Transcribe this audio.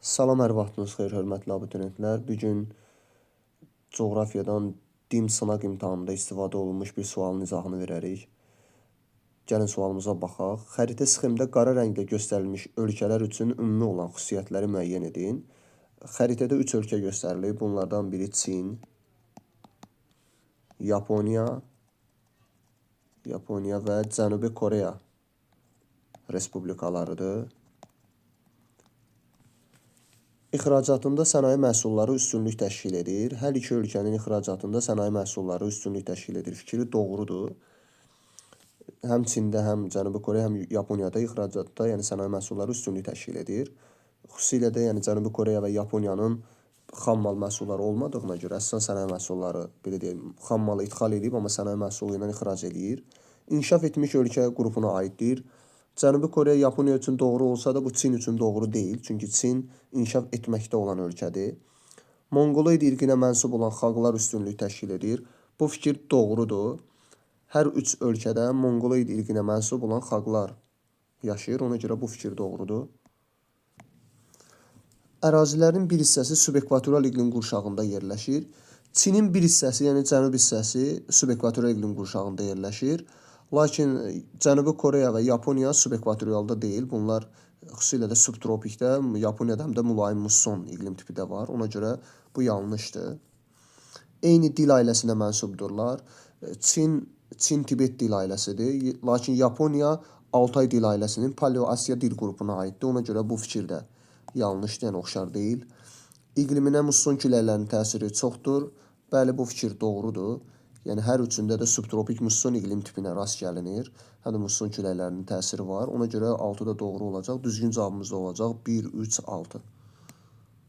Salam, hər vaxtınız xeyir, hörmətli abituriyentlər. Bu gün coğrafiyadan dim sınaq imtahanında istifadə olunmuş bir sualın izahını verərik. Gəlin sualımıza baxaq. Xəritə sxemdə qara rənglə göstərilmiş ölkələr üçün ümumi olan xüsusiyyətləri müəyyən edin. Xəritədə 3 ölkə göstərilib. Bunlardan biri Çin, Yaponiya və Cənubi Koreya respublikalarıdır. İxracatında sənaye məhsulları üstünlük təşkil edir. Hər iki ölkənin ixracatında sənaye məhsulları üstünlük təşkil edir. Fikri doğrudur. Həm Çində, həm Cənubi Koreya, həm Yaponiyada ixracatda, yəni sənaye məhsulları üstünlük təşkil edir. Xüsusilə də yəni Cənubi Koreya və Yaponiyanın xammal məhsulları olmadığına görə əsasən sənaye məhsulları, belə deyim, xammalı idxal edib, amma sənaye məhsulu ilə ixrac edir. İnkişaf etmiş ölkə qrupuna aiddir. Cənubi Koreya Yaponiya üçün doğru olsa da bu Çin üçün doğru deyil. Çünki Çin inkişaf etməkdə olan ölkədir. Monqoloid irqinə mənsub olan xalqlar üstünlük təşkil edir. Bu fikir doğrudur. Hər üç ölkədə Monqoloid irqinə mənsub olan xalqlar yaşayır. Ona görə bu fikir doğrudur. Ərazilərin bir hissəsi subekvatoral iqlim qurşağında yerləşir. Çinin bir hissəsi, yəni cənub hissəsi subekvatoral iqlim qurşağında yerləşir. Lakin Cənubi Koreya və Yaponiya subekvatorialda deyil. Bunlar xüsusilə də subtropikdə, Yaponiyada həm də mülayim musson iqlim tipi də var. Ona görə bu yanlışdır. Eyni dil ailəsinə mənsubdurlar. Çin-Tibet dil ailəsidir. Lakin Yaponiya Altay dil ailəsinin Paleoasiya dil qrupuna aiddir. Ona görə bu fikir də yanlışdır, yəni oxşar deyil. İqliminə musson küləklərinin təsiri çoxdur. Bəli, bu fikir doğrudur. Yəni hər üçündə də subtropik musson iqlim tipinə rast gəlinir. Həm də musson küləklərinin təsiri var. Ona görə 6 da doğru olacaq. Düzgün cavabımız da olacaq 1, 3, 6.